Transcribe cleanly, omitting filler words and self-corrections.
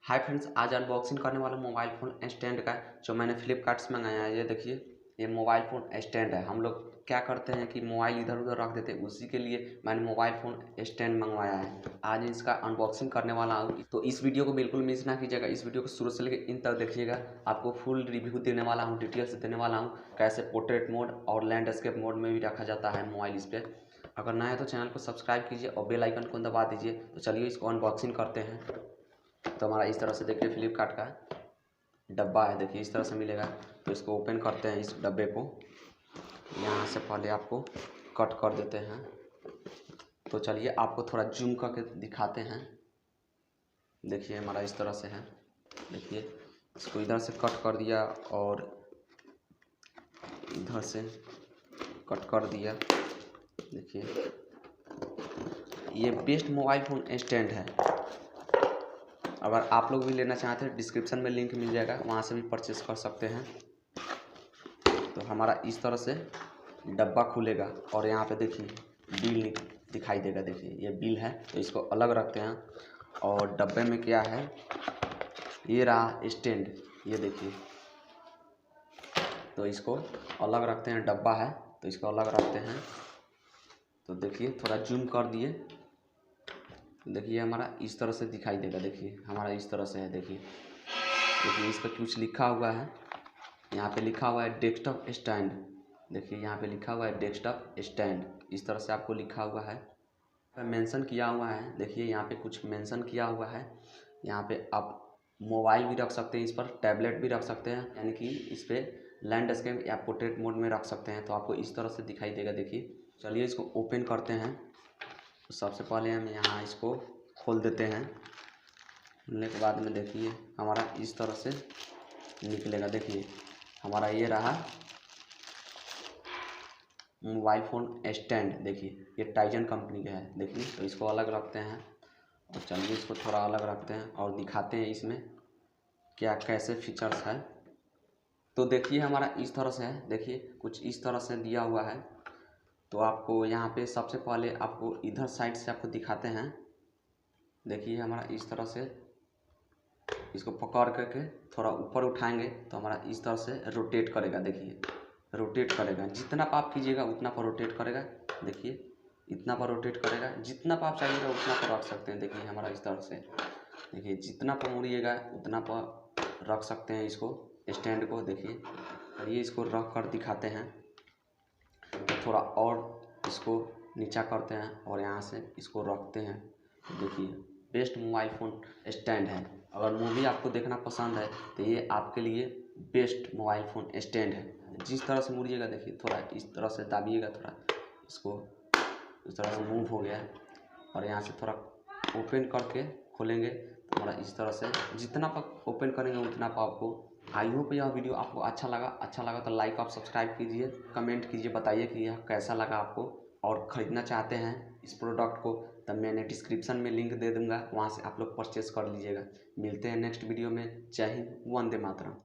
Hi friends, आज unboxing करने वाला मोबाइल फ़ोन स्टैंड का जो मैंने फ्लिपकार्ट से मंगाया है। ये देखिए, ये मोबाइल फ़ोन स्टैंड है। हम लोग क्या करते हैं कि मोबाइल इधर उधर रख देते हैं, उसी के लिए मैंने मोबाइल फ़ोन स्टैंड मंगवाया है। आज इसका अनबॉक्सिंग करने वाला हूँ, तो इस वीडियो को बिल्कुल मिस ना कीजिएगा। इस वीडियो को शुरू से लेकर इन तक देखिएगा। आपको फुल रिव्यू देने वाला हूँ, डिटेल से देने वाला हूँ, कैसे पोर्ट्रेट मोड और लैंडस्केप मोड में भी रखा जाता है मोबाइल इस पर। अगर नया है तो चैनल को सब्सक्राइब कीजिए और बेल आइकन को दबा दीजिए। तो चलिए इसको अनबॉक्सिंग करते हैं। तो हमारा इस तरह से देखिए फ्लिपकार्ट का डब्बा है, देखिए इस तरह से मिलेगा। तो इसको ओपन करते हैं, इस डब्बे को यहाँ से पहले आपको कट कर देते हैं। तो चलिए आपको थोड़ा जूम करके दिखाते हैं। देखिए हमारा इस तरह से है, देखिए इसको इधर से कट कर दिया और इधर से कट कर दिया। देखिए ये बेस्ट मोबाइल फ़ोन स्टैंड है। अगर आप लोग भी लेना चाहते हैं, डिस्क्रिप्शन में लिंक मिल जाएगा, वहाँ से भी परचेस कर सकते हैं। तो हमारा इस तरह से डब्बा खुलेगा और यहाँ पे देखिए बिल दिखाई देगा। देखिए ये बिल है, तो इसको अलग रखते हैं। और डब्बे में क्या है, ये रहा स्टैंड, ये देखिए। तो इसको अलग रखते हैं, डब्बा है तो इसको अलग रखते हैं। तो देखिए थोड़ा जूम कर दिए, देखिए हमारा इस तरह से दिखाई देगा। देखिए हमारा इस तरह से है, देखिए इस पर कुछ लिखा हुआ है। यहाँ पे लिखा हुआ है डेस्कटॉप स्टैंड। देखिए यहाँ पे लिखा हुआ है डेस्कटॉप स्टैंड, इस तरह से आपको लिखा हुआ है, मेंशन किया हुआ है। देखिए यहाँ पे कुछ मेंशन किया हुआ है। यहाँ पे आप मोबाइल भी रख सकते हैं, इस पर टैबलेट भी रख सकते हैं, यानी कि इस पर लैंडस्केप या पोर्ट्रेट मोड में रख सकते हैं। तो आपको इस तरह से दिखाई देगा। देखिए चलिए इसको ओपन करते हैं। तो सबसे पहले हम यहाँ इसको खोल देते हैं। खोलने के बाद में देखिए हमारा इस तरह से निकलेगा। देखिए हमारा ये रहा मोबाइल फ़ोन स्टैंड। देखिए ये टाइजन कंपनी का है। देखिए तो इसको अलग रखते हैं और चलिए इसको थोड़ा अलग रखते हैं और दिखाते हैं इसमें क्या कैसे फीचर्स है। तो देखिए हमारा इस तरह से है, देखिए कुछ इस तरह से दिया हुआ है। तो आपको यहाँ पे सबसे पहले आपको इधर साइड से आपको दिखाते हैं। देखिए हमारा इस तरह से इसको पकड़ करके थोड़ा ऊपर उठाएंगे तो हमारा इस तरह से रोटेट करेगा। देखिए रोटेट करेगा, जितना पाप कीजिएगा उतना पर रोटेट करेगा। देखिए इतना पर रोटेट करेगा, जितना पाप चाहिएगा उतना पर रख सकते हैं। देखिए हमारा इस तरह से, देखिए जितना पर मुड़िएगा उतना पर रख सकते हैं इसको स्टैंड को। देखिए ये इसको रख कर दिखाते हैं। तो थोड़ा और इसको नीचा करते हैं और यहाँ से इसको रखते हैं। देखिए बेस्ट मोबाइल फ़ोन स्टैंड है। अगर मूवी आपको देखना पसंद है तो ये आपके लिए बेस्ट मोबाइल फ़ोन स्टैंड है। जिस तरह से मुड़िएगा, देखिए थोड़ा इस तरह से दाबिएगा, थोड़ा इसको इस तरह से मूव हो गया है। और यहाँ से थोड़ा ओपन करके खोलेंगे तो हमारा इस तरह से जितना पर ओपन करेंगे उतना पर आपको। आई होप यह वीडियो आपको अच्छा लगा तो लाइक और सब्सक्राइब कीजिए, कमेंट कीजिए, बताइए कि यह कैसा लगा आपको। और ख़रीदना चाहते हैं इस प्रोडक्ट को तब मैंने डिस्क्रिप्शन में लिंक दे दूँगा, वहाँ से आप लोग परचेस कर लीजिएगा। मिलते हैं नेक्स्ट वीडियो में। जय हिंद, वंदे मातरम।